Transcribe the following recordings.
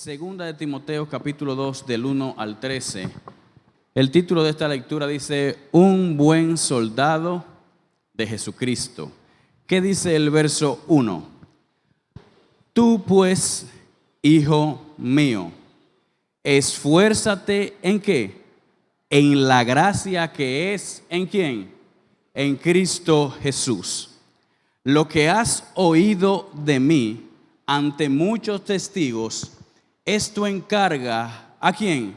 Segunda de Timoteo capítulo 2 del 1 al 13. El título de esta lectura dice: Un buen soldado de Jesucristo. ¿Qué dice el verso 1? Tú pues, hijo mío, esfuérzate ¿en qué? En la gracia que es ¿en quién? En Cristo Jesús. Lo que has oído de mí ante muchos testigos, esto encarga ¿a quién?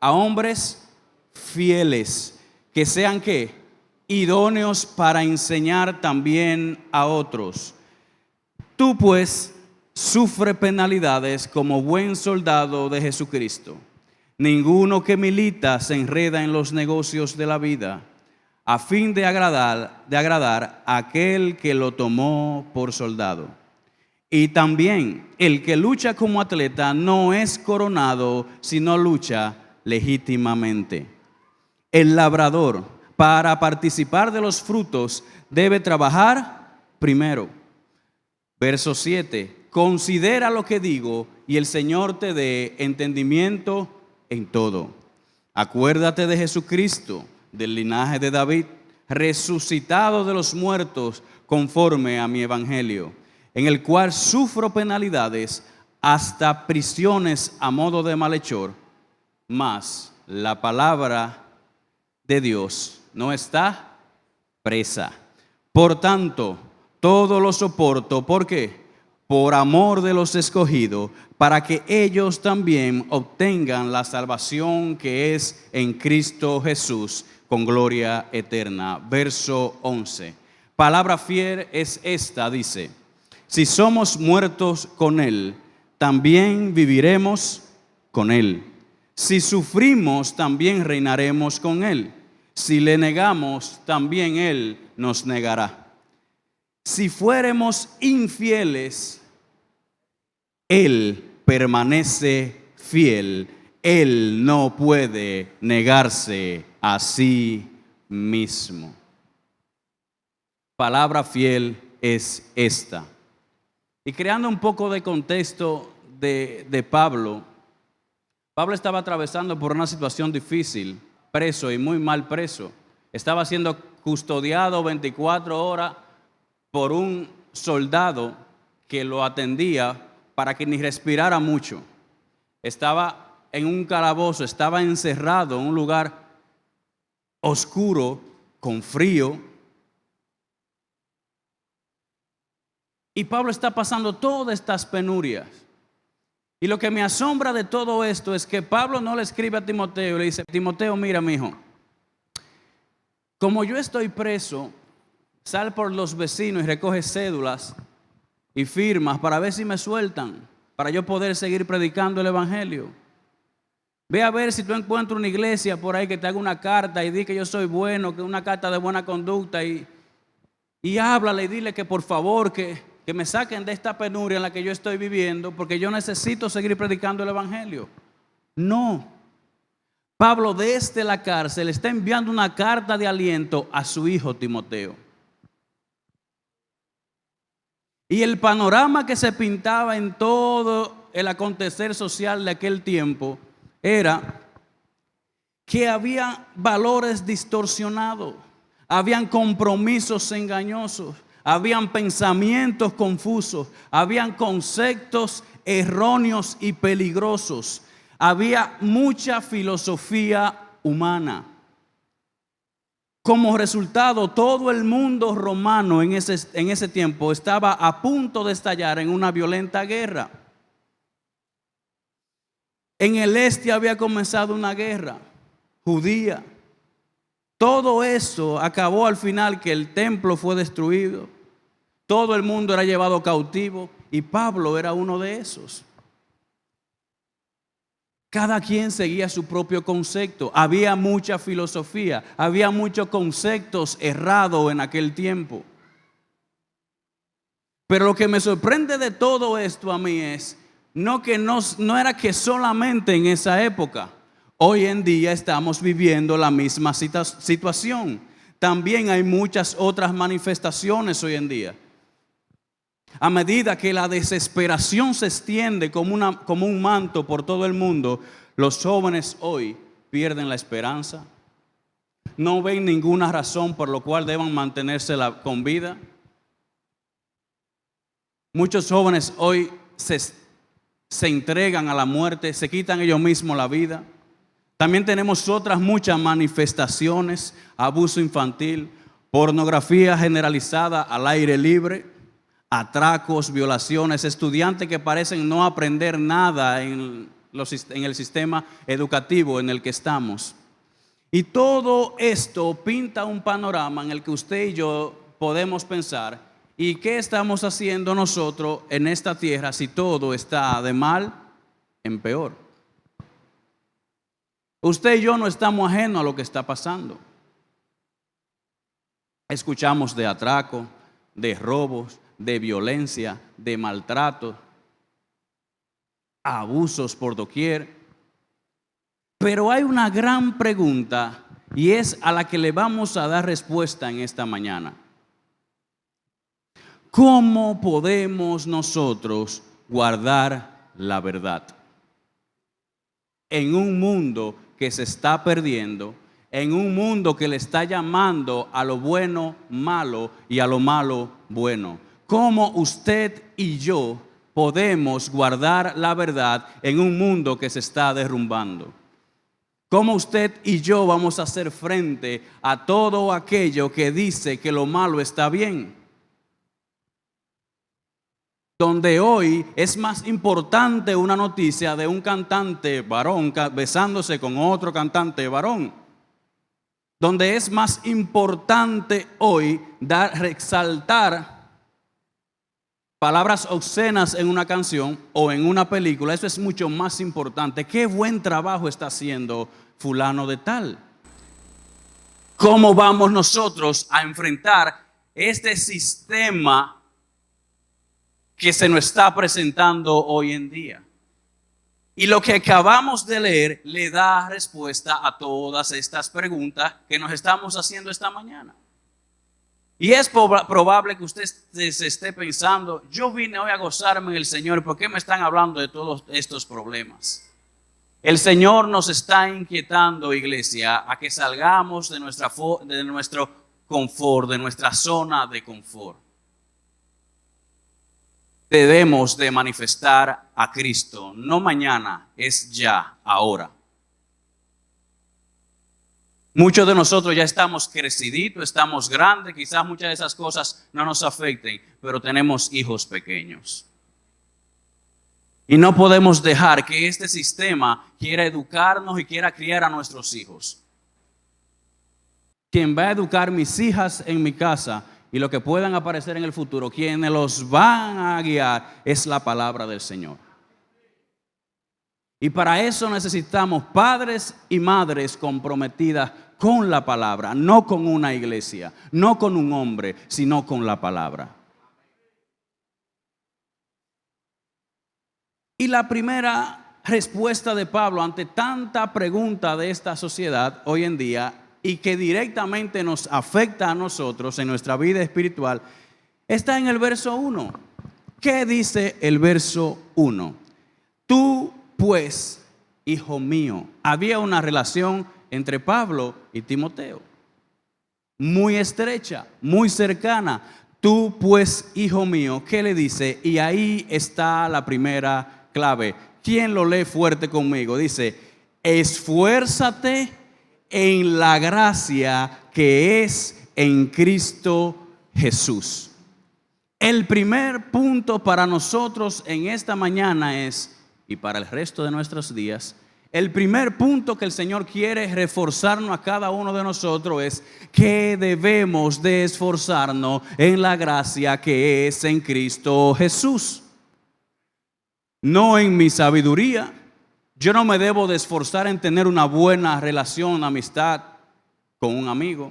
A hombres fieles, que sean ¿qué? Idóneos para enseñar también a otros. Tú pues sufre penalidades como buen soldado de Jesucristo. Ninguno que milita se enreda en los negocios de la vida, a fin de agradar a aquel que lo tomó por soldado. Y también el que lucha como atleta no es coronado, sino lucha legítimamente. El labrador, para participar de los frutos, debe trabajar primero. Verso 7. Considera lo que digo, y el Señor te dé entendimiento en todo. Acuérdate de Jesucristo, del linaje de David, resucitado de los muertos conforme a mi evangelio, en el cual sufro penalidades, hasta prisiones a modo de malhechor, mas la palabra de Dios no está presa. Por tanto, todo lo soporto. ¿Por qué? Por amor de los escogidos, para que ellos también obtengan la salvación que es en Cristo Jesús, con gloria eterna. Verso 11. Palabra fiel es esta, dice: si somos muertos con Él, también viviremos con Él. Si sufrimos, también reinaremos con Él. Si le negamos, también Él nos negará. Si fuéramos infieles, Él permanece fiel. Él no puede negarse a sí mismo. Palabra fiel es esta. Y creando un poco de contexto de Pablo, Pablo estaba atravesando por una situación difícil, preso y muy mal preso. Estaba siendo custodiado 24 horas por un soldado que lo atendía para que ni respirara mucho. Estaba en un calabozo, estaba encerrado en un lugar oscuro, con frío. Y Pablo está pasando todas estas penurias. Y lo que me asombra de todo esto es que Pablo no le escribe a Timoteo y le dice: Timoteo, mira, mijo, como yo estoy preso, sal por los vecinos y recoge cédulas y firmas para ver si me sueltan, para yo poder seguir predicando el evangelio. Ve a ver si tú encuentras una iglesia por ahí que te haga una carta y di que yo soy bueno, que es una carta de buena conducta, y háblale y dile que por favor que me saquen de esta penuria en la que yo estoy viviendo, porque yo necesito seguir predicando el evangelio. No. Pablo desde la cárcel está enviando una carta de aliento a su hijo Timoteo. Y el panorama que se pintaba en todo el acontecer social de aquel tiempo era que había valores distorsionados, habían compromisos engañosos, habían pensamientos confusos, habían conceptos erróneos y peligrosos, había mucha filosofía humana. Como resultado, todo el mundo romano en ese tiempo estaba a punto de estallar en una violenta guerra. En el este había comenzado una guerra judía. Todo eso acabó al final que el templo fue destruido. Todo el mundo era llevado cautivo y Pablo era uno de esos. Cada quien seguía su propio concepto. Había mucha filosofía, había muchos conceptos errados en aquel tiempo. Pero lo que me sorprende de todo esto a mí es no era que solamente en esa época. Hoy en día estamos viviendo la misma situación. También hay muchas otras manifestaciones hoy en día. a medida que la desesperación se extiende como un manto por todo el mundo, los jóvenes hoy pierden la esperanza. No ven ninguna razón por la cual deban mantenerse con vida. Muchos jóvenes hoy se entregan a la muerte, se quitan ellos mismos la vida. También tenemos otras muchas manifestaciones: abuso infantil, pornografía generalizada al aire libre, atracos, violaciones, estudiantes que parecen no aprender nada en el sistema educativo en el que estamos. Y todo esto pinta un panorama en el que usted y yo podemos pensar: ¿y qué estamos haciendo nosotros en esta tierra si todo está de mal en peor? Usted y yo no estamos ajenos a lo que está pasando. Escuchamos de atraco, de robos, de violencia, de maltrato, abusos por doquier. Pero hay una gran pregunta, y es a la que le vamos a dar respuesta en esta mañana. ¿Cómo podemos nosotros guardar la verdad en un mundo que se está perdiendo, en un mundo que le está llamando a lo bueno malo y a lo malo bueno? ¿Cómo usted y yo podemos guardar la verdad en un mundo que se está derrumbando? ¿Cómo usted y yo vamos a hacer frente a todo aquello que dice que lo malo está bien? Donde hoy es más importante una noticia de un cantante varón besándose con otro cantante varón. Donde es más importante hoy resaltar palabras obscenas en una canción o en una película. Eso es mucho más importante. Qué buen trabajo está haciendo fulano de tal. ¿Cómo vamos nosotros a enfrentar este sistema que se nos está presentando hoy en día? Y lo que acabamos de leer le da respuesta a todas estas preguntas que nos estamos haciendo esta mañana. Y es probable que usted se esté pensando: yo vine hoy a gozarme en el Señor, ¿por qué me están hablando de todos estos problemas? El Señor nos está inquietando, iglesia, a que salgamos de nuestro confort, de nuestra zona de confort. Debemos de manifestar a Cristo, no mañana, es ya, ahora. Muchos de nosotros ya estamos creciditos, estamos grandes, quizás muchas de esas cosas no nos afecten, pero tenemos hijos pequeños. Y no podemos dejar que este sistema quiera educarnos y quiera criar a nuestros hijos. Quien va a educar mis hijas en mi casa y lo que puedan aparecer en el futuro, quienes los van a guiar, es la palabra del Señor. Y para eso necesitamos padres y madres comprometidas con la palabra, no con una iglesia, no con un hombre, sino con la palabra. Y la primera respuesta de Pablo ante tanta pregunta de esta sociedad hoy en día, y que directamente nos afecta a nosotros en nuestra vida espiritual, está en el verso 1. ¿Qué dice el verso 1? Tú pues, hijo mío. Había una relación entre Pablo y Timoteo, muy estrecha, muy cercana. Tú pues, hijo mío. ¿Qué le dice? Y ahí está la primera clave. ¿Quién lo lee fuerte conmigo? Dice: esfuérzate en la gracia que es en Cristo Jesús. El primer punto para nosotros en esta mañana es, y para el resto de nuestros días, el primer punto que el Señor quiere reforzarnos a cada uno de nosotros es que debemos de esforzarnos en la gracia que es en Cristo Jesús. No en mi sabiduría. Yo no me debo de esforzar en tener una buena relación, amistad con un amigo.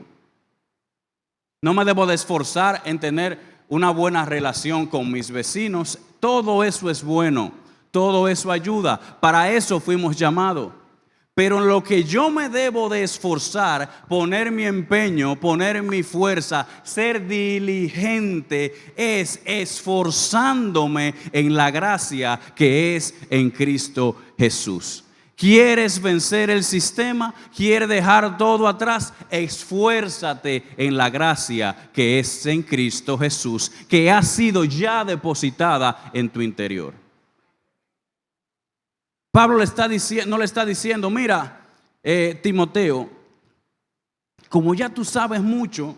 No me debo de esforzar en tener una buena relación con mis vecinos. Todo eso es bueno, todo eso ayuda. Para eso fuimos llamados. Pero en lo que yo me debo de esforzar, poner mi empeño, poner mi fuerza, ser diligente, es esforzándome en la gracia que es en Cristo Jesús. ¿Quieres vencer el sistema? ¿Quieres dejar todo atrás? Esfuérzate en la gracia que es en Cristo Jesús, que ha sido ya depositada en tu interior. Pablo no le está diciendo, mira, Timoteo, como ya tú sabes mucho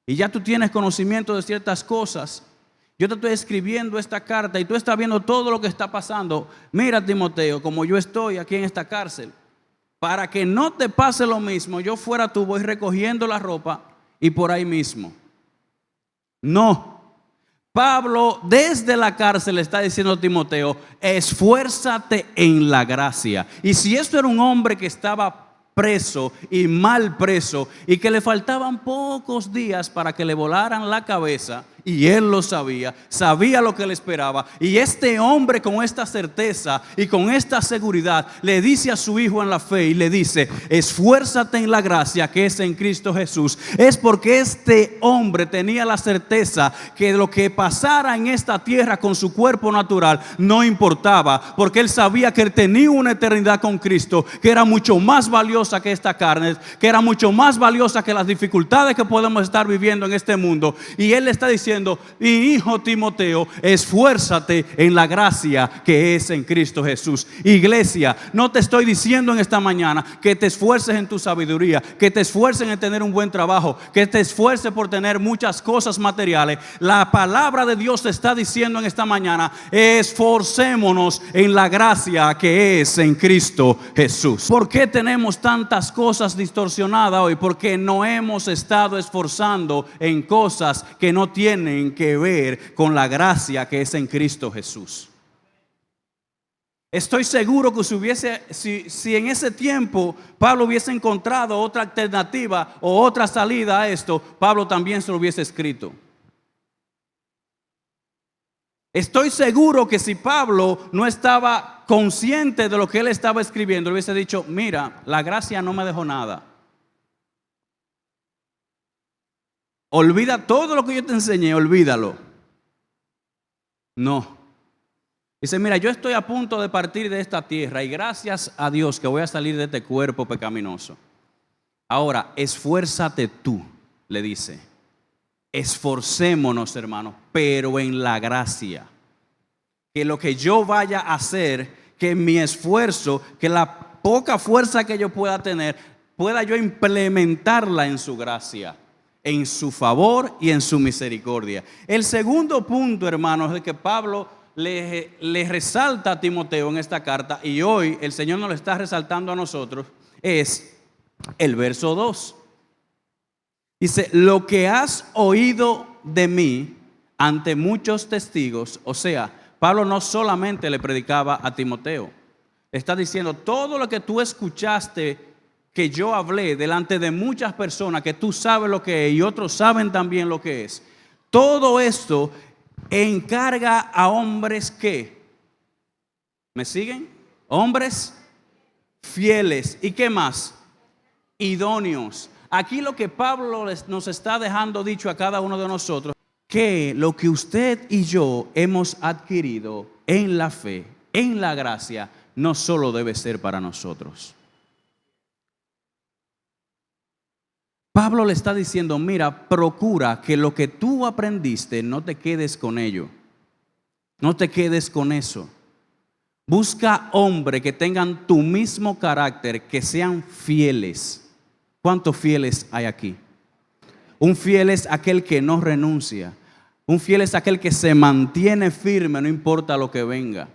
y ya tú tienes conocimiento de ciertas cosas, yo te estoy escribiendo esta carta y tú estás viendo todo lo que está pasando. Mira, Timoteo, como yo estoy aquí en esta cárcel, para que no te pase lo mismo, yo fuera tú voy recogiendo la ropa y por ahí mismo. No. Pablo desde la cárcel le está diciendo a Timoteo, esfuérzate en la gracia. Y si esto era un hombre que estaba preso y mal preso y que le faltaban pocos días para que le volaran la cabeza, y él lo sabía lo que le esperaba, y este hombre con esta certeza y con esta seguridad le dice a su hijo en la fe y le dice, esfuérzate en la gracia que es en Cristo Jesús, es porque este hombre tenía la certeza que lo que pasara en esta tierra con su cuerpo natural no importaba, porque él sabía que él tenía una eternidad con Cristo que era mucho más valiosa que esta carne, que era mucho más valiosa que las dificultades que podemos estar viviendo en este mundo. Y él le está diciendo, mi hijo Timoteo, esfuérzate en la gracia que es en Cristo Jesús. Iglesia, no te estoy diciendo en esta mañana que te esfuerces en tu sabiduría, que te esfuerces en tener un buen trabajo, que te esfuerces por tener muchas cosas materiales. La palabra de Dios te está diciendo en esta mañana, esforcémonos en la gracia que es en Cristo Jesús. ¿Por qué tenemos tantas cosas distorsionadas hoy? Porque no hemos estado esforzando en cosas que no tienen que ver con la gracia que es en Cristo Jesús. Estoy seguro que si en ese tiempo Pablo hubiese encontrado otra alternativa o otra salida a esto, Pablo también se lo hubiese escrito. Estoy seguro que si Pablo no estaba consciente de lo que él estaba escribiendo, le hubiese dicho, mira, la gracia no me dejó nada. Olvida todo lo que yo te enseñé, olvídalo. No. Dice, mira, yo estoy a punto de partir de esta tierra y gracias a Dios que voy a salir de este cuerpo pecaminoso. Ahora, esfuérzate tú, le dice. Esforcémonos, hermanos, pero en la gracia. Que lo que yo vaya a hacer, que mi esfuerzo, que la poca fuerza que yo pueda tener, pueda yo implementarla en su gracia, en su favor y en su misericordia. El segundo punto, hermanos, es que Pablo le resalta a Timoteo en esta carta, y hoy el Señor nos lo está resaltando a nosotros, es el verso 2. Dice, lo que has oído de mí ante muchos testigos. O sea, Pablo no solamente le predicaba a Timoteo, está diciendo, todo lo que tú escuchaste que yo hablé delante de muchas personas, que tú sabes lo que es y otros saben también lo que es, todo esto encarga a hombres que, ¿me siguen? Hombres fieles. ¿Y qué más? Idóneos. Aquí lo que Pablo nos está dejando dicho a cada uno de nosotros, que lo que usted y yo hemos adquirido en la fe, en la gracia, no solo debe ser para nosotros. Pablo le está diciendo, mira, procura que lo que tú aprendiste no te quedes con ello. No te quedes con eso. Busca hombres que tengan tu mismo carácter, que sean fieles. ¿Cuántos fieles hay aquí? Un fiel es aquel que no renuncia. Un fiel es aquel que se mantiene firme, no importa lo que venga.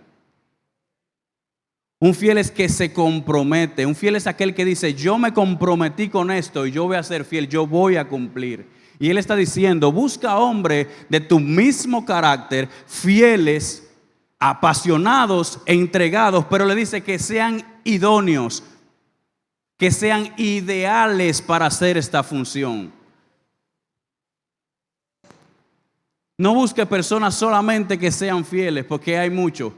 Un fiel es que se compromete. Un fiel es aquel que dice, yo me comprometí con esto y yo voy a ser fiel, yo voy a cumplir. Y él está diciendo, busca hombres de tu mismo carácter, fieles, apasionados e entregados, pero le dice que sean idóneos, que sean ideales para hacer esta función. No busque personas solamente que sean fieles, porque hay muchos.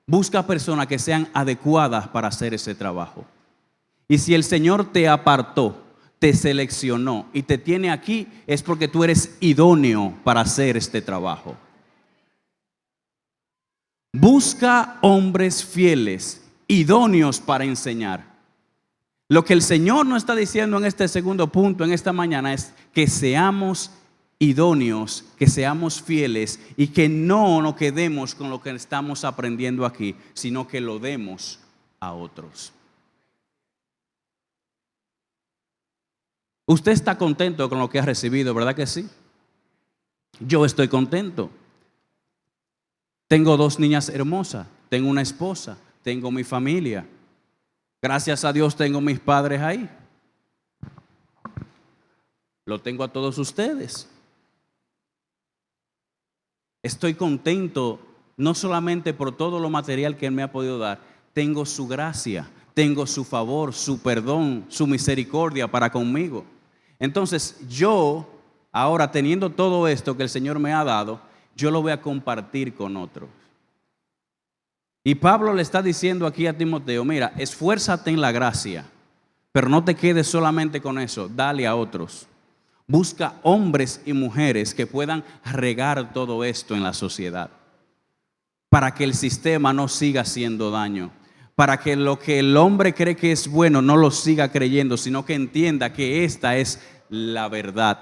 Busca personas que sean adecuadas para hacer ese trabajo. Y si el Señor te apartó, te seleccionó y te tiene aquí, es porque tú eres idóneo para hacer este trabajo. Busca hombres fieles, idóneos para enseñar. Lo que el Señor nos está diciendo en este segundo punto, en esta mañana, es que seamos idóneos, que seamos fieles y que no nos quedemos con lo que estamos aprendiendo aquí, sino que lo demos a otros. Usted está contento con lo que ha recibido, ¿verdad que sí? Yo estoy contento. Tengo 2 niñas hermosas, tengo una esposa, tengo mi familia. Gracias a Dios tengo mis padres ahí. Lo tengo a todos ustedes. Estoy contento no solamente por todo lo material que Él me ha podido dar. Tengo su gracia, tengo su favor, su perdón, su misericordia para conmigo. Entonces yo, ahora teniendo todo esto que el Señor me ha dado, yo lo voy a compartir con otros. Y Pablo le está diciendo aquí a Timoteo, mira, esfuérzate en la gracia, pero no te quedes solamente con eso, dale a otros. Busca hombres y mujeres que puedan regar todo esto en la sociedad, para que el sistema no siga haciendo daño, para que lo que el hombre cree que es bueno no lo siga creyendo, sino que entienda que esta es la verdad,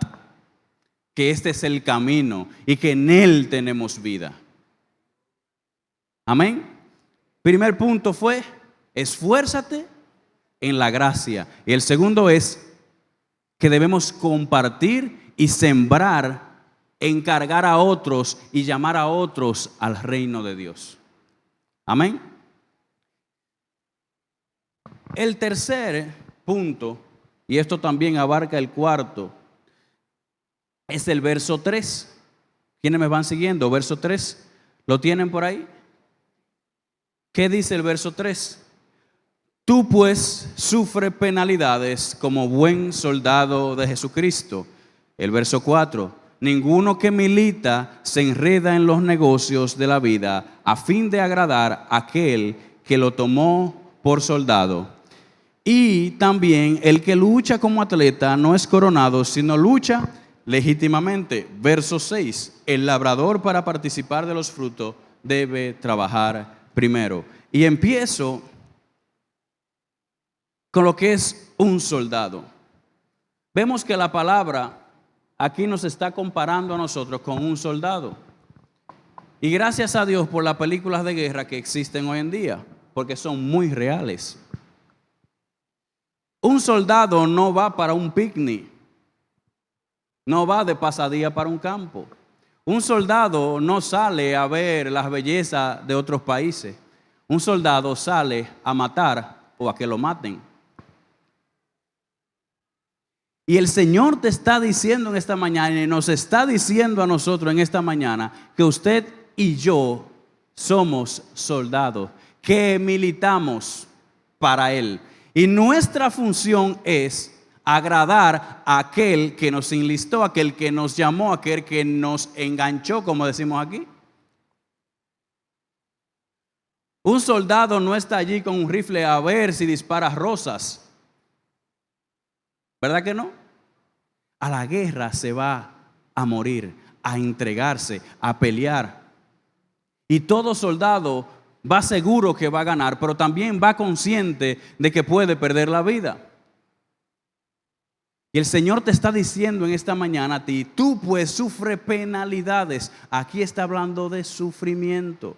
que este es el camino y que en Él tenemos vida. Amén. Primer punto fue, esfuérzate en la gracia. Y el segundo es que debemos compartir y sembrar, encargar a otros y llamar a otros al reino de Dios. Amén. El tercer punto, y esto también abarca el cuarto, es el verso 3. ¿Quiénes me van siguiendo? Verso 3. ¿Lo tienen por ahí? ¿Qué dice el verso 3? Tú pues sufre penalidades como buen soldado de Jesucristo. El verso 4. Ninguno que milita se enreda en los negocios de la vida a fin de agradar a aquel que lo tomó por soldado. Y también el que lucha como atleta no es coronado, sino lucha legítimamente. Verso 6. El labrador, para participar de los frutos, debe trabajar primero. Y empiezo con lo que es un soldado. Vemos que la palabra aquí nos está comparando a nosotros con un soldado. Y gracias a Dios por las películas de guerra que existen hoy en día, porque son muy reales. Un soldado no va para un picnic, no va de pasadía para un campo. Un soldado no sale a ver las bellezas de otros países. Un soldado sale a matar o a que lo maten. Y el Señor te está diciendo en esta mañana y nos está diciendo a nosotros en esta mañana que usted y yo somos soldados, que militamos para Él. Y nuestra función es agradar a aquel que nos enlistó, aquel que nos llamó, aquel que nos enganchó, como decimos aquí. Un soldado no está allí con un rifle a ver si dispara rosas. ¿Verdad que no? A la guerra se va a morir, a entregarse, a pelear. Y todo soldado va seguro que va a ganar, pero también va consciente de que puede perder la vida. Y el Señor te está diciendo en esta mañana a ti, tú pues sufre penalidades. Aquí está hablando de sufrimiento.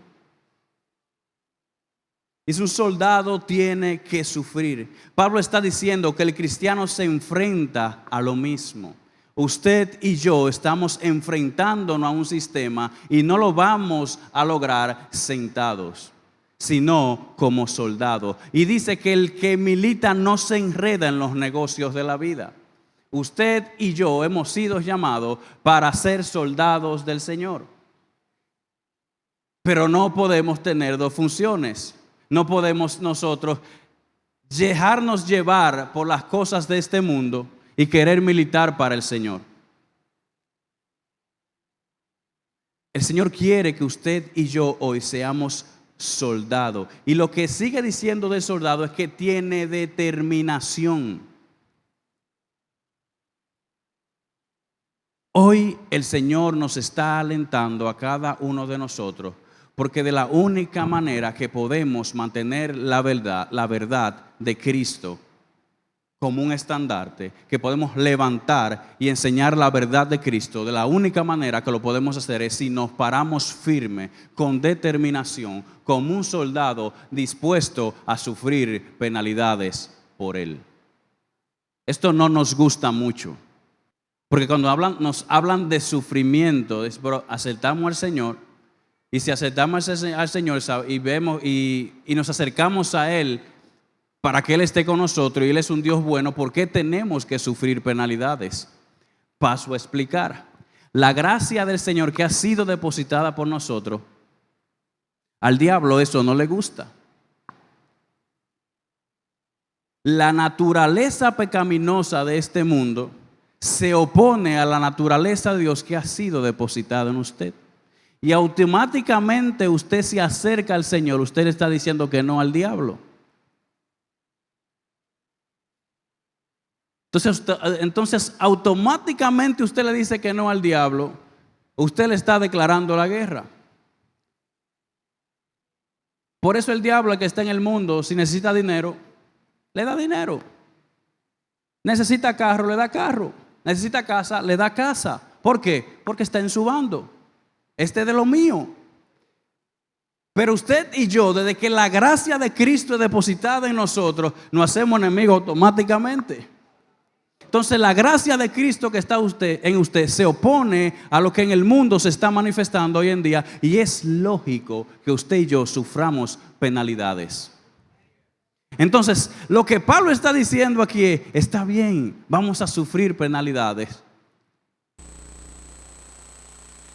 Y un soldado tiene que sufrir. Pablo está diciendo que el cristiano se enfrenta a lo mismo. Usted y yo estamos enfrentándonos a un sistema y no lo vamos a lograr sentados, sino como soldados. Y dice que el que milita no se enreda en los negocios de la vida. Usted y yo hemos sido llamados para ser soldados del Señor. Pero no podemos tener dos funciones. No podemos nosotros dejarnos llevar por las cosas de este mundo y querer militar para el Señor. El Señor quiere que usted y yo hoy seamos soldado. Y lo que sigue diciendo del soldado es que tiene determinación. Hoy el Señor nos está alentando a cada uno de nosotros, porque de la única manera que podemos mantener la verdad de Cristo como un estandarte, que podemos levantar y enseñar la verdad de Cristo, de la única manera que lo podemos hacer es si nos paramos firme, con determinación, como un soldado dispuesto a sufrir penalidades por Él. Esto no nos gusta mucho, porque cuando nos hablan de sufrimiento, pero aceptamos al Señor, y si aceptamos al Señor y vemos y nos acercamos a Él para que Él esté con nosotros y Él es un Dios bueno, ¿por qué tenemos que sufrir penalidades? Paso a explicar. La gracia del Señor que ha sido depositada por nosotros, al diablo eso no le gusta. La naturaleza pecaminosa de este mundo se opone a la naturaleza de Dios que ha sido depositada en usted. Y automáticamente usted se acerca al Señor, usted le está diciendo que no al diablo. Entonces automáticamente usted le dice que no al diablo, usted le está declarando la guerra. Por eso el diablo, el que está en el mundo, si necesita dinero, le da dinero. Necesita carro, le da carro. Necesita casa, le da casa. ¿Por qué? Porque está en su bando. Este es de lo mío. Pero usted y yo, desde que la gracia de Cristo es depositada en nosotros, nos hacemos enemigos automáticamente. Entonces la gracia de Cristo que está en usted se opone a lo que en el mundo se está manifestando hoy en día, y es lógico que usted y yo suframos penalidades. Entonces lo que Pablo está diciendo aquí es, está bien, vamos a sufrir penalidades,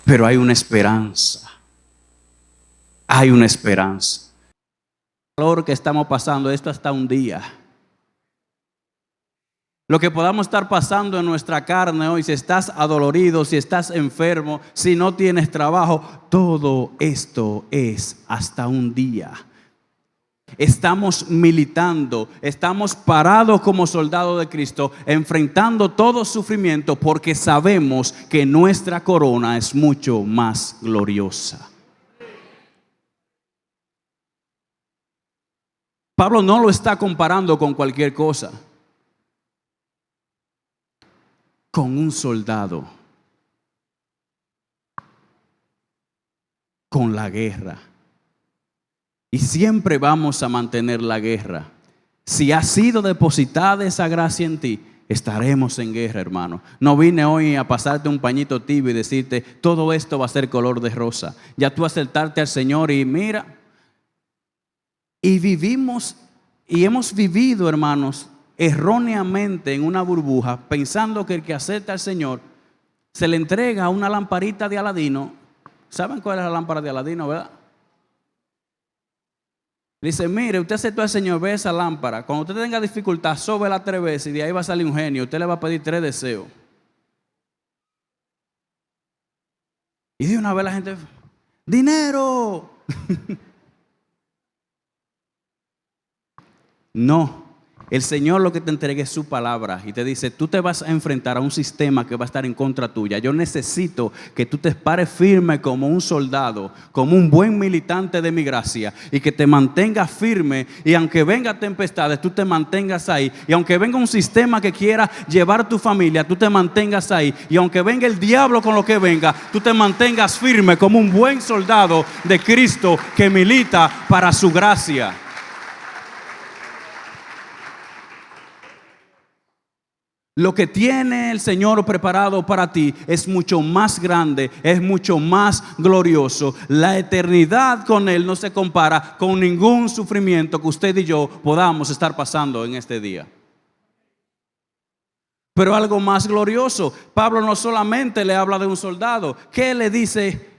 pero hay una esperanza. Hay una esperanza. El dolor que estamos pasando, esto hasta un día. Lo que podamos estar pasando en nuestra carne hoy, si estás adolorido, si estás enfermo, si no tienes trabajo, todo esto es hasta un día. Estamos militando, estamos parados como soldados de Cristo, enfrentando todo sufrimiento porque sabemos que nuestra corona es mucho más gloriosa. Pablo no lo está comparando con cualquier cosa. Con un soldado, con la guerra. Y siempre vamos a mantener la guerra. Si ha sido depositada esa gracia en ti, estaremos en guerra, hermano. No vine hoy a pasarte un pañito tibio y decirte, todo esto va a ser color de rosa. Ya tú acertarte al Señor y mira. Y vivimos y hemos vivido, hermanos, erróneamente en una burbuja, pensando que el que acepta al Señor se le entrega una lamparita de Aladino. ¿Saben cuál es la lámpara de Aladino, verdad? Dice, mire, usted aceptó al Señor, ve esa lámpara. Cuando usted tenga dificultad, sóbela 3 veces y de ahí va a salir un genio. Usted le va a pedir 3 deseos. Y de una vez la gente, ¡dinero! No. El Señor lo que te entrega es su palabra y te dice, tú te vas a enfrentar a un sistema que va a estar en contra tuya. Yo necesito que tú te pares firme como un soldado, como un buen militante de mi gracia, y que te mantengas firme, y aunque vengan tempestades, tú te mantengas ahí, y aunque venga un sistema que quiera llevar tu familia, tú te mantengas ahí, y aunque venga el diablo con lo que venga, tú te mantengas firme como un buen soldado de Cristo que milita para su gracia. Lo que tiene el Señor preparado para ti es mucho más grande, es mucho más glorioso. La eternidad con Él no se compara con ningún sufrimiento que usted y yo podamos estar pasando en este día. Pero algo más glorioso, Pablo no solamente le habla de un soldado. ¿Qué le dice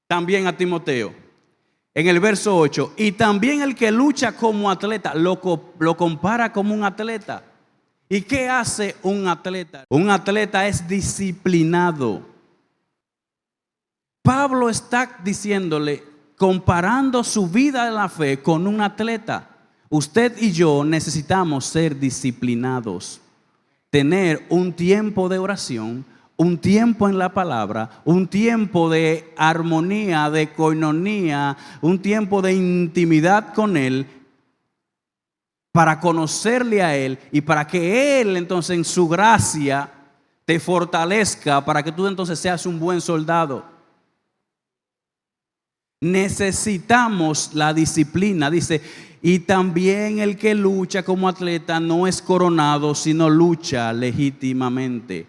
también a Timoteo? En el verso 8, y también el que lucha como atleta, lo compara como un atleta. ¿Y qué hace un atleta? Un atleta es disciplinado. Pablo está diciéndole comparando su vida en la fe con un atleta. Usted y yo necesitamos ser disciplinados, tener un tiempo de oración, un tiempo en la palabra, un tiempo de armonía, de coinonía, un tiempo de intimidad con Él, para conocerle a Él y para que Él entonces en su gracia te fortalezca para que tú entonces seas un buen soldado. Necesitamos la disciplina, dice, y también el que lucha como atleta no es coronado, sino lucha legítimamente.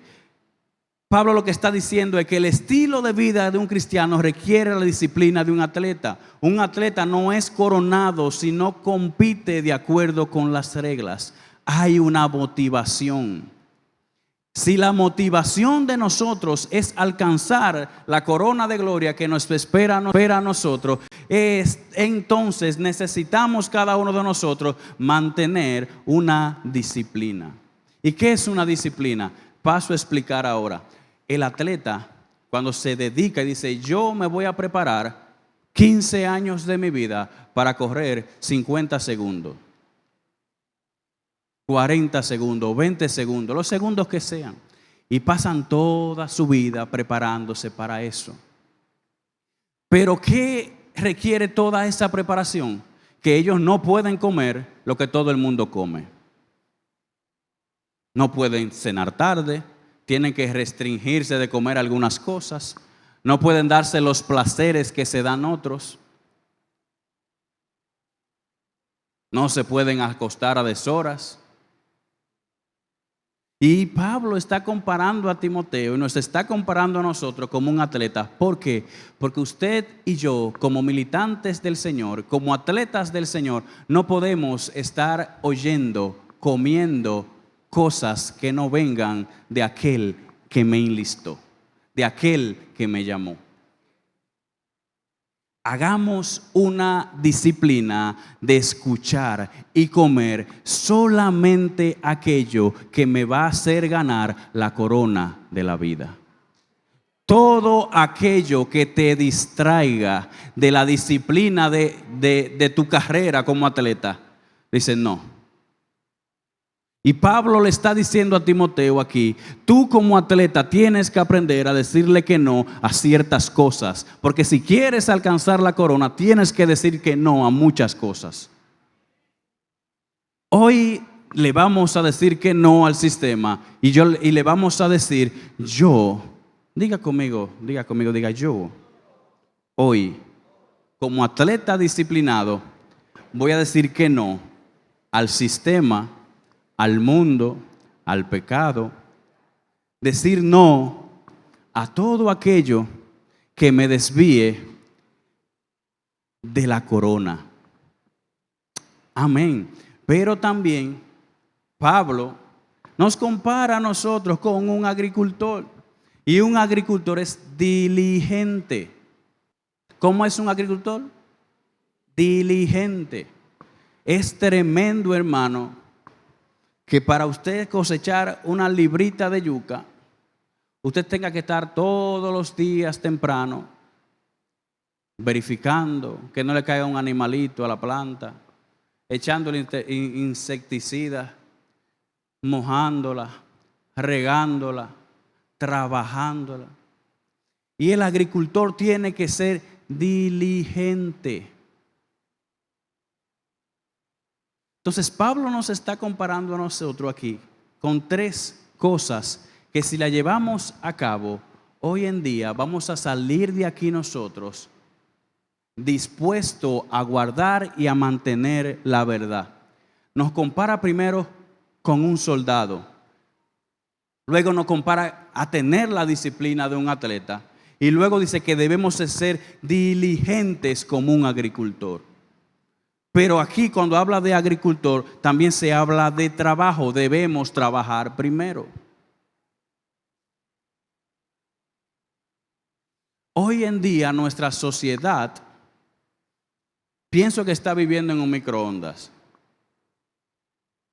Pablo lo que está diciendo es que el estilo de vida de un cristiano requiere la disciplina de un atleta. Un atleta no es coronado, sino compite de acuerdo con las reglas. Hay una motivación. Si la motivación de nosotros es alcanzar la corona de gloria que nos espera a nosotros, entonces necesitamos cada uno de nosotros mantener una disciplina. ¿Y qué es una disciplina? Paso a explicar ahora. El atleta, cuando se dedica y dice, yo me voy a preparar 15 años de mi vida para correr 50 segundos. 40 segundos, 20 segundos, los segundos que sean. Y pasan toda su vida preparándose para eso. Pero ¿qué requiere toda esa preparación? Que ellos no pueden comer lo que todo el mundo come. No pueden cenar tarde, tienen que restringirse de comer algunas cosas, no pueden darse los placeres que se dan otros. No se pueden acostar a deshoras. Y Pablo está comparando a Timoteo y nos está comparando a nosotros como un atleta. ¿Por qué? Porque usted y yo, como militantes del Señor, como atletas del Señor, no podemos estar oyendo, comiendo cosas que no vengan de aquel que me enlistó, de aquel que me llamó. Hagamos una disciplina de escuchar y comer solamente aquello que me va a hacer ganar la corona de la vida. Todo aquello que te distraiga de la disciplina de tu carrera como atleta, dice no. Y Pablo le está diciendo a Timoteo aquí, tú como atleta tienes que aprender a decirle que no a ciertas cosas, porque si quieres alcanzar la corona, tienes que decir que no a muchas cosas. Hoy le vamos a decir que no al sistema y le vamos a decir yo, diga conmigo, diga yo. Hoy, como atleta disciplinado, voy a decir que no al sistema, al mundo, al pecado, decir no a todo aquello que me desvíe de la corona. Amén. Pero también Pablo nos compara a nosotros con un agricultor. Y un agricultor es diligente. ¿Cómo es un agricultor? Diligente. Es tremendo, hermano, que para usted cosechar una librita de yuca, usted tenga que estar todos los días temprano verificando que no le caiga un animalito a la planta, echándole insecticidas, mojándola, regándola, trabajándola. Y el agricultor tiene que ser diligente. Entonces Pablo nos está comparando a nosotros aquí con tres cosas que si la llevamos a cabo hoy en día vamos a salir de aquí nosotros dispuestos a guardar y a mantener la verdad. Nos compara primero con un soldado, luego nos compara a tener la disciplina de un atleta y luego dice que debemos de ser diligentes como un agricultor. Pero aquí cuando habla de agricultor también se habla de trabajo. Debemos trabajar primero. Hoy en día nuestra sociedad pienso que está viviendo en un microondas,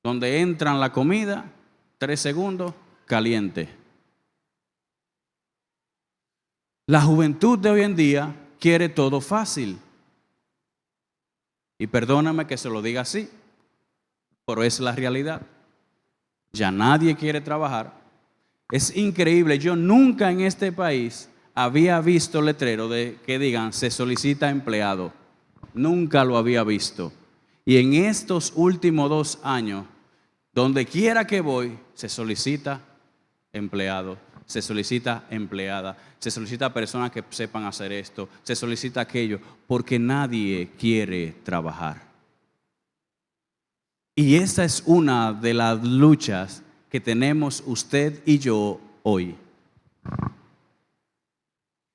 donde entran la comida, 3 segundos, caliente. La juventud de hoy en día quiere todo fácil. Y perdóname que se lo diga así, pero es la realidad. Ya nadie quiere trabajar. Es increíble, yo nunca en este país había visto letrero de que digan se solicita empleado. Nunca lo había visto. Y en estos últimos 2 años, donde quiera que voy, se solicita empleado, se solicita empleada, se solicita personas que sepan hacer esto, se solicita aquello, porque nadie quiere trabajar. Y esa es una de las luchas que tenemos usted y yo hoy.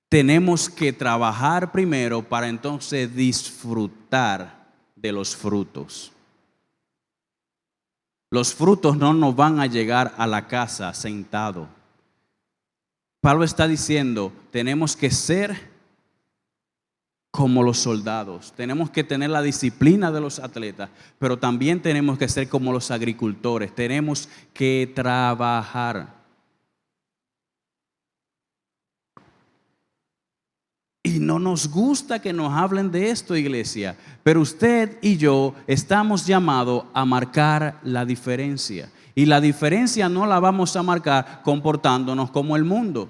Tenemos que trabajar primero para entonces disfrutar de los frutos. Los frutos no nos van a llegar a la casa sentado. Pablo está diciendo, tenemos que ser como los soldados, tenemos que tener la disciplina de los atletas, pero también tenemos que ser como los agricultores, tenemos que trabajar. Y no nos gusta que nos hablen de esto, iglesia, pero usted y yo estamos llamados a marcar la diferencia. Y la diferencia no la vamos a marcar comportándonos como el mundo.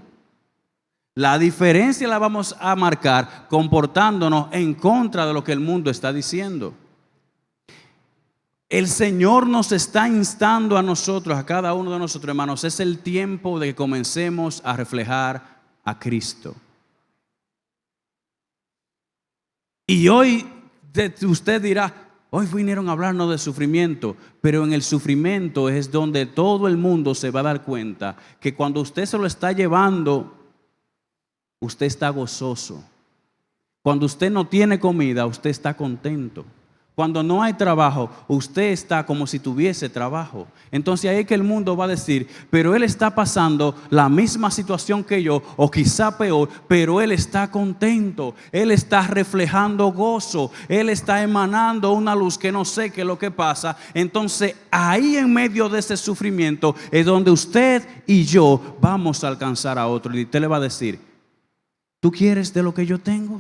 La diferencia la vamos a marcar comportándonos en contra de lo que el mundo está diciendo. El Señor nos está instando a nosotros, a cada uno de nosotros, hermanos. Es el tiempo de que comencemos a reflejar a Cristo. Y hoy usted dirá, hoy vinieron a hablarnos de sufrimiento, pero en el sufrimiento es donde todo el mundo se va a dar cuenta que cuando usted se lo está llevando, usted está gozoso. Cuando usted no tiene comida, usted está contento. Cuando no hay trabajo, usted está como si tuviese trabajo. Entonces ahí es que el mundo va a decir, pero él está pasando la misma situación que yo, o quizá peor, pero él está contento. Él está reflejando gozo. Él está emanando una luz que no sé qué es lo que pasa. Entonces ahí en medio de ese sufrimiento es donde usted y yo vamos a alcanzar a otro. Y usted le va a decir, ¿tú quieres de lo que yo tengo?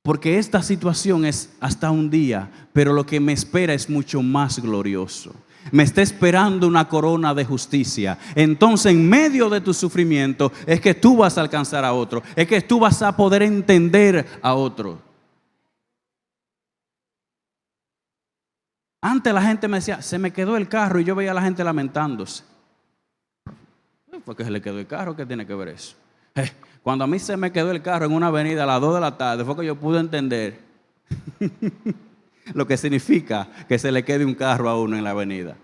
Porque esta situación es hasta un día, pero lo que me espera es mucho más glorioso. Me está esperando una corona de justicia. Entonces, en medio de tu sufrimiento, es que tú vas a alcanzar a otro. Es que tú vas a poder entender a otro. Antes la gente me decía, se me quedó el carro, y yo veía a la gente lamentándose. ¿Por qué se le quedó el carro? ¿Qué tiene que ver eso? Cuando a mí se me quedó el carro en una avenida a las 2 de la tarde, fue que yo pude entender lo que significa que se le quede un carro a uno en la avenida.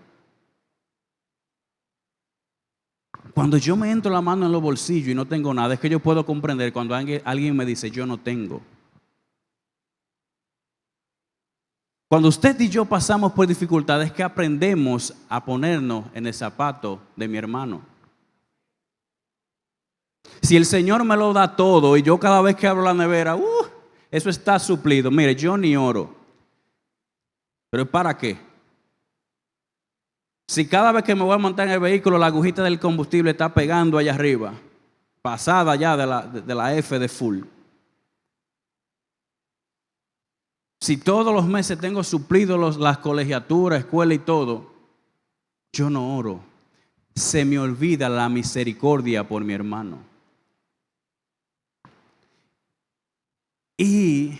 Cuando yo me entro la mano en los bolsillos y no tengo nada, es que yo puedo comprender cuando alguien me dice yo no tengo. Cuando usted y yo pasamos por dificultades, es que aprendemos a ponernos en el zapato de mi hermano. Si el Señor me lo da todo y yo cada vez que abro la nevera, eso está suplido. Mire, yo ni oro. ¿Pero para qué? Si cada vez que me voy a montar en el vehículo la agujita del combustible está pegando allá arriba, pasada ya de la F de full. Si todos los meses tengo suplido las colegiaturas, escuela y todo, yo no oro. Se me olvida la misericordia por mi hermano. Y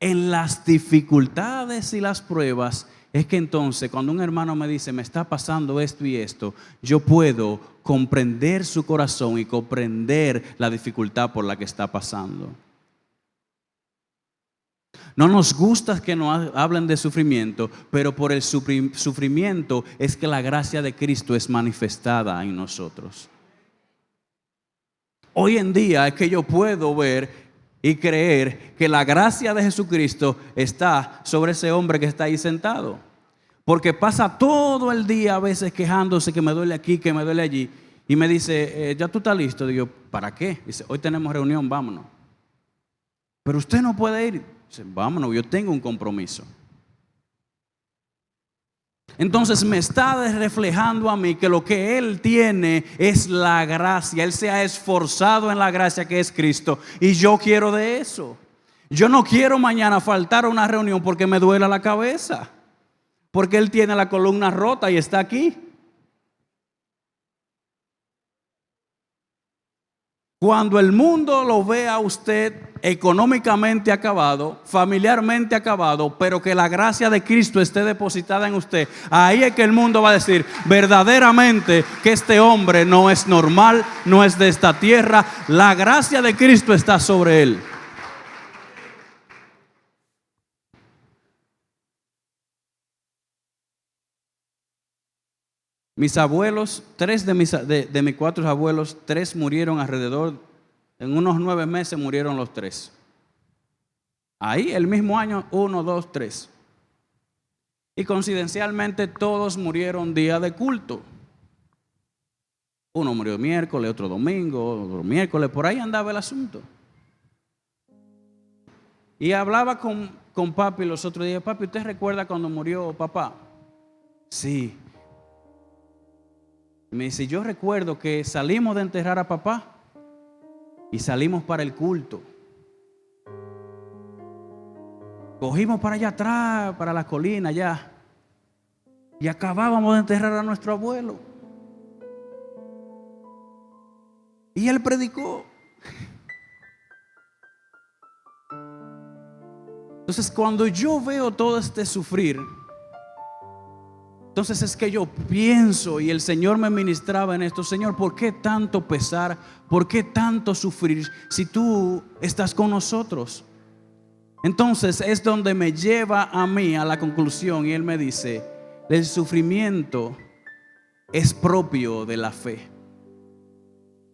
en las dificultades y las pruebas es que entonces cuando un hermano me dice me está pasando esto y esto, yo puedo comprender su corazón y comprender la dificultad por la que está pasando. No nos gusta que nos hablen de sufrimiento, pero por el sufrimiento es que la gracia de Cristo es manifestada en nosotros. Hoy en día es que yo puedo ver y creer que la gracia de Jesucristo está sobre ese hombre que está ahí sentado. Porque pasa todo el día a veces quejándose que me duele aquí, que me duele allí. Y me dice, ¿ya tú estás listo? Digo, ¿para qué? Dice, hoy tenemos reunión, vámonos. Pero usted no puede ir. Dice, vámonos, yo tengo un compromiso. Entonces me está reflejando a mí que lo que Él tiene es la gracia. Él se ha esforzado en la gracia que es Cristo. Y yo quiero de eso. Yo no quiero mañana faltar a una reunión porque me duele la cabeza, porque él tiene la columna rota y está aquí. Cuando el mundo lo vea a usted económicamente acabado, familiarmente acabado, pero que la gracia de Cristo esté depositada en usted, ahí es que el mundo va a decir verdaderamente que este hombre no es normal, no es de esta tierra, la gracia de Cristo está sobre él. Mis abuelos, tres de mis cuatro abuelos, tres murieron alrededor, en unos 9 meses murieron los tres. Ahí el mismo año, 1, 2, 3. Y coincidencialmente todos murieron día de culto. Uno murió miércoles, otro domingo, otro miércoles, por ahí andaba el asunto. Y hablaba con papi los otros días. Papi, ¿usted recuerda cuando murió papá? Sí. Me dice, yo recuerdo que salimos de enterrar a papá y salimos para el culto. Cogimos para allá atrás, para la colina allá, y acabábamos de enterrar a nuestro abuelo. Y él predicó. Entonces, cuando yo veo todo este sufrir, entonces es que yo pienso, y el Señor me ministraba en esto: Señor, ¿por qué tanto pesar? ¿Por qué tanto sufrir si tú estás con nosotros? Entonces es donde me lleva a mí a la conclusión, y Él me dice: el sufrimiento es propio de la fe.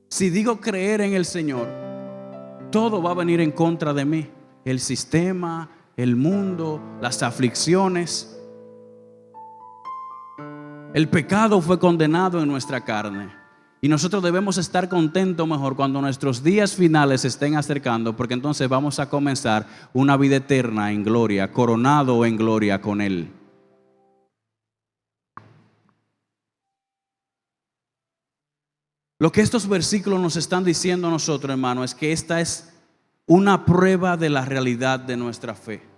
Si digo creer en el Señor, todo va a venir en contra de mí. El sistema, el mundo, las aflicciones. El pecado fue condenado en nuestra carne. Y nosotros debemos estar contentos mejor cuando nuestros días finales se estén acercando, porque entonces vamos a comenzar una vida eterna en gloria, coronado en gloria con Él. Lo que estos versículos nos están diciendo a nosotros, hermano, es que esta es una prueba de la realidad de nuestra fe.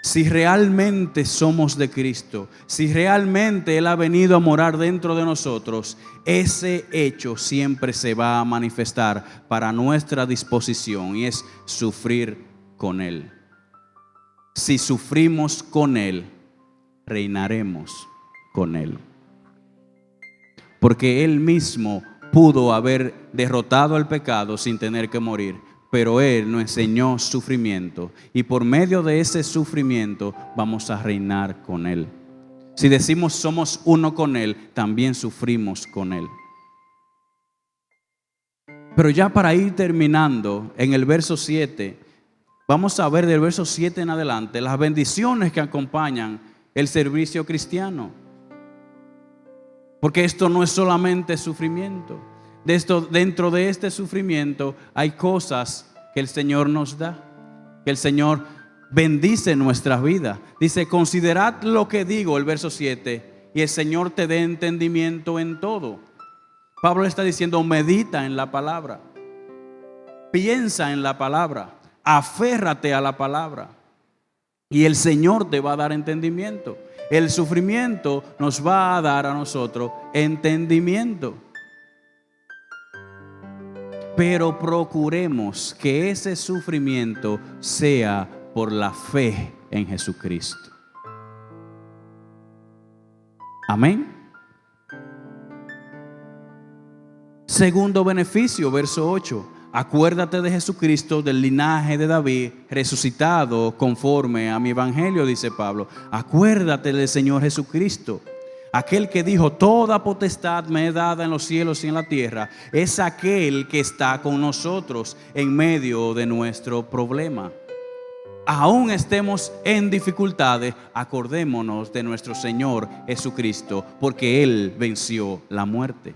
Si realmente somos de Cristo, si realmente Él ha venido a morar dentro de nosotros, ese hecho siempre se va a manifestar para nuestra disposición, y es sufrir con Él. Si sufrimos con Él, reinaremos con Él. Porque Él mismo pudo haber derrotado al pecado sin tener que morir, pero Él nos enseñó sufrimiento, y por medio de ese sufrimiento vamos a reinar con Él. Si decimos somos uno con Él, también sufrimos con Él. Pero ya para ir terminando, en el verso 7, vamos a ver del verso 7 en adelante las bendiciones que acompañan el servicio cristiano. Porque esto no es solamente sufrimiento. Dentro de este sufrimiento hay cosas que el Señor nos da, que el Señor bendice nuestras vidas. Dice: considerad lo que digo, el verso 7, y el Señor te dé entendimiento en todo. Pablo está diciendo: medita en la palabra, piensa en la palabra, aférrate a la palabra, y el Señor te va a dar entendimiento. El sufrimiento nos va a dar a nosotros entendimiento. Pero procuremos que ese sufrimiento sea por la fe en Jesucristo. Amén. Segundo beneficio, verso 8. Acuérdate de Jesucristo, del linaje de David, resucitado conforme a mi evangelio, dice Pablo. Acuérdate del Señor Jesucristo. Aquel que dijo: toda potestad me es dada en los cielos y en la tierra, es aquel que está con nosotros en medio de nuestro problema. Aún estemos en dificultades, acordémonos de nuestro Señor Jesucristo, porque Él venció la muerte.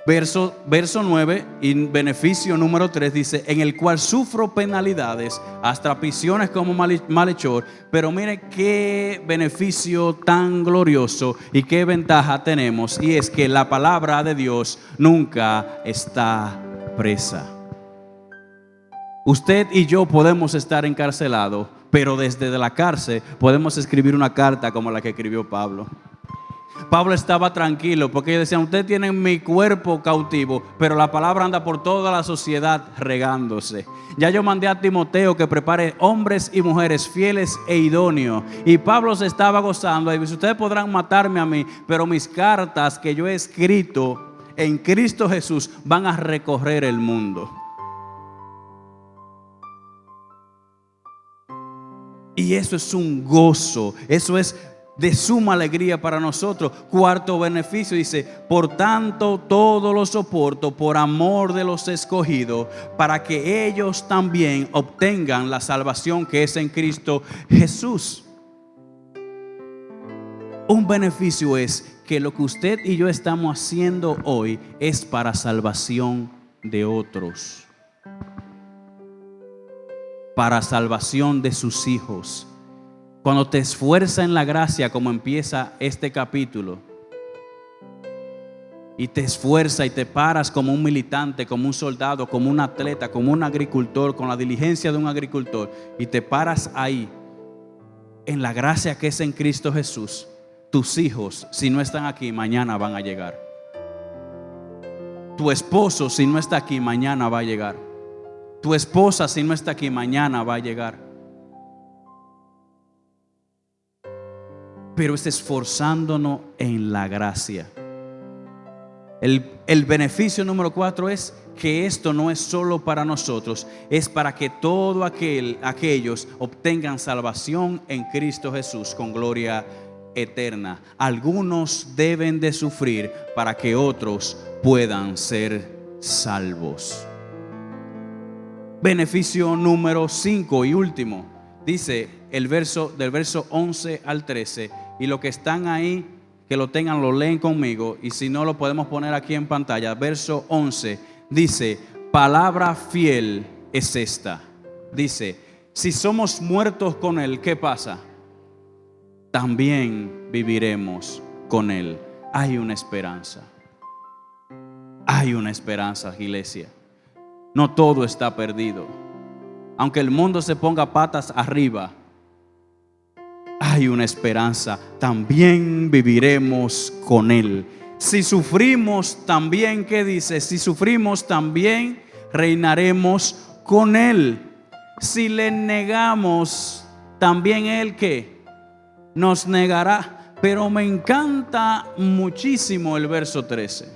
Verso 9 y beneficio número 3 dice: en el cual sufro penalidades, hasta prisiones como malhechor. Pero mire qué beneficio tan glorioso y qué ventaja tenemos, y es que la palabra de Dios nunca está presa. Usted y yo podemos estar encarcelados, pero desde la cárcel podemos escribir una carta como la que escribió Pablo. Pablo estaba tranquilo porque ellos decían: ustedes tienen mi cuerpo cautivo, pero la palabra anda por toda la sociedad regándose. Ya yo mandé a Timoteo que prepare hombres y mujeres fieles e idóneos. Y Pablo se estaba gozando y dice: ustedes podrán matarme a mí, pero mis cartas que yo he escrito en Cristo Jesús van a recorrer el mundo. Y eso es un gozo, eso es de suma alegría para nosotros. Cuarto beneficio dice: por tanto todo lo soporto por amor de los escogidos, para que ellos también obtengan la salvación que es en Cristo Jesús. Un beneficio es que lo que usted y yo estamos haciendo hoy es para salvación de otros, para salvación de sus hijos. Cuando te esfuerzas en la gracia, como empieza este capítulo, y te esfuerzas y te paras como un militante, como un soldado, como un atleta, como un agricultor, con la diligencia de un agricultor, y te paras ahí, en la gracia que es en Cristo Jesús, tus hijos, si no están aquí, mañana van a llegar. Tu esposo, si no está aquí, mañana va a llegar. Tu esposa, si no está aquí, mañana va a llegar. Pero es esforzándonos en la gracia. El beneficio número 4 es que esto no es solo para nosotros, es para que todos aquellos obtengan salvación en Cristo Jesús con gloria eterna. Algunos deben de sufrir para que otros puedan ser salvos. Beneficio número 5 y último, dice del verso 11 al 13, y los que están ahí, que lo tengan, lo leen conmigo, y si no lo podemos poner aquí en pantalla. Verso 11 dice: palabra fiel es esta. Dice: si somos muertos con Él, ¿qué pasa? También viviremos con Él. Hay una esperanza. Hay una esperanza, iglesia. No todo está perdido. Aunque el mundo se ponga patas arriba, hay una esperanza. También viviremos con Él. Si sufrimos también, ¿qué dice? Si sufrimos también reinaremos con Él. Si le negamos, también Él, ¿qué? Nos negará. Pero me encanta muchísimo el verso 13.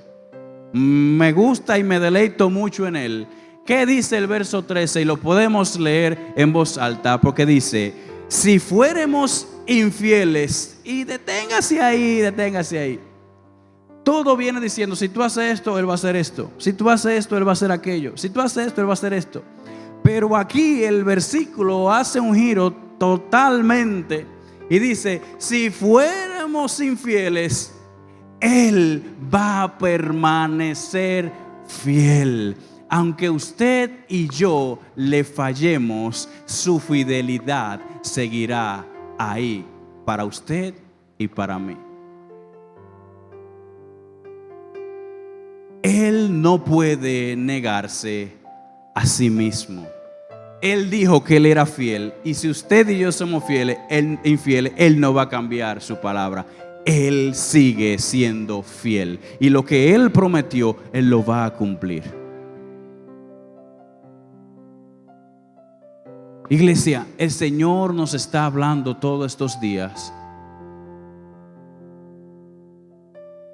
Me gusta y me deleito mucho en él. ¿Qué dice el verso 13? Y lo podemos leer en voz alta, porque dice: si fuéramos infieles, y deténgase ahí. Todo viene diciendo: si tú haces esto, Él va a hacer esto. Si tú haces esto, Él va a hacer aquello. Si tú haces esto, Él va a hacer esto. Pero aquí el versículo hace un giro totalmente y dice: si fuéramos infieles, Él va a permanecer fiel. Aunque usted y yo le fallemos, su fidelidad seguirá ahí para usted y para mí. Él no puede negarse a sí mismo. Él dijo que Él era fiel, y si usted y yo somos infieles, Él no va a cambiar su palabra. Él sigue siendo fiel, y lo que Él prometió, Él lo va a cumplir. Iglesia, el Señor nos está hablando todos estos días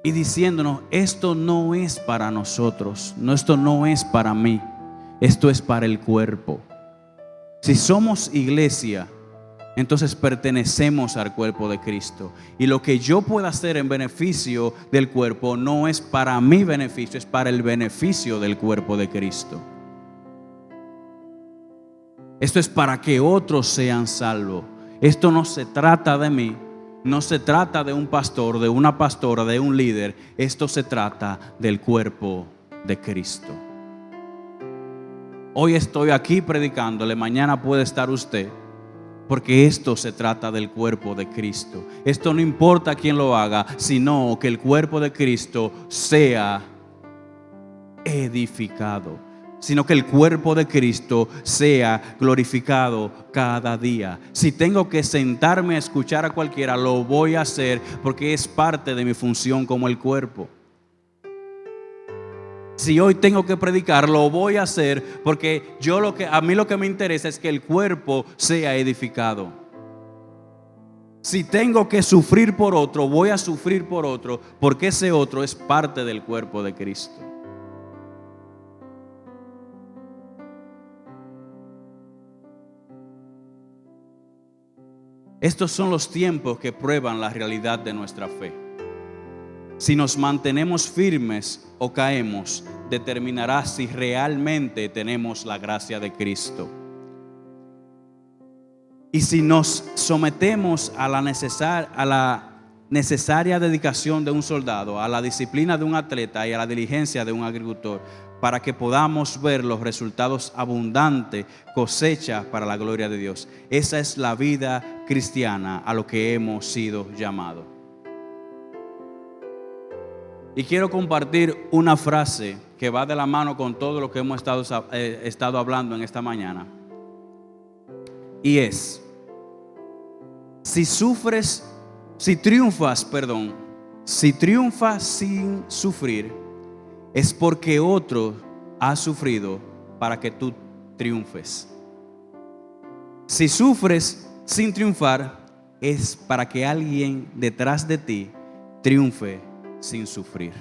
y diciéndonos: esto no es para nosotros, esto no es para mí, esto es para el cuerpo. Si somos iglesia, entonces pertenecemos al cuerpo de Cristo, y lo que yo pueda hacer en beneficio del cuerpo no es para mi beneficio, es para el beneficio del cuerpo de Cristo. Esto es para que otros sean salvos. Esto no se trata de mí, no se trata de un pastor, de una pastora, de un líder. Esto se trata del cuerpo de Cristo. Hoy estoy aquí predicándole, mañana puede estar usted, porque esto se trata del cuerpo de Cristo. Esto no importa quién lo haga, sino que el cuerpo de Cristo sea edificado. sino que el cuerpo de Cristo sea glorificado cada día. Si tengo que sentarme a escuchar a cualquiera, lo voy a hacer porque es parte de mi función como el cuerpo. Si hoy tengo que predicar, lo voy a hacer porque a mí lo que me interesa es que el cuerpo sea edificado. Si tengo que sufrir por otro, voy a sufrir por otro porque ese otro es parte del cuerpo de Cristo. Estos son los tiempos que prueban la realidad de nuestra fe. Si nos mantenemos firmes o caemos, determinará si realmente tenemos la gracia de Cristo. Y si nos sometemos a la necesaria dedicación de un soldado, a la disciplina de un atleta y a la diligencia de un agricultor, para que podamos ver los resultados abundantes, cosecha para la gloria de Dios. Esa es la vida cristiana a lo que hemos sido llamados. Y quiero compartir una frase que va de la mano con todo lo que hemos estado hablando en esta mañana. Y es: si triunfas sin sufrir, es porque otro ha sufrido para que tú triunfes. Si sufres sin triunfar, es para que alguien detrás de ti triunfe sin sufrir.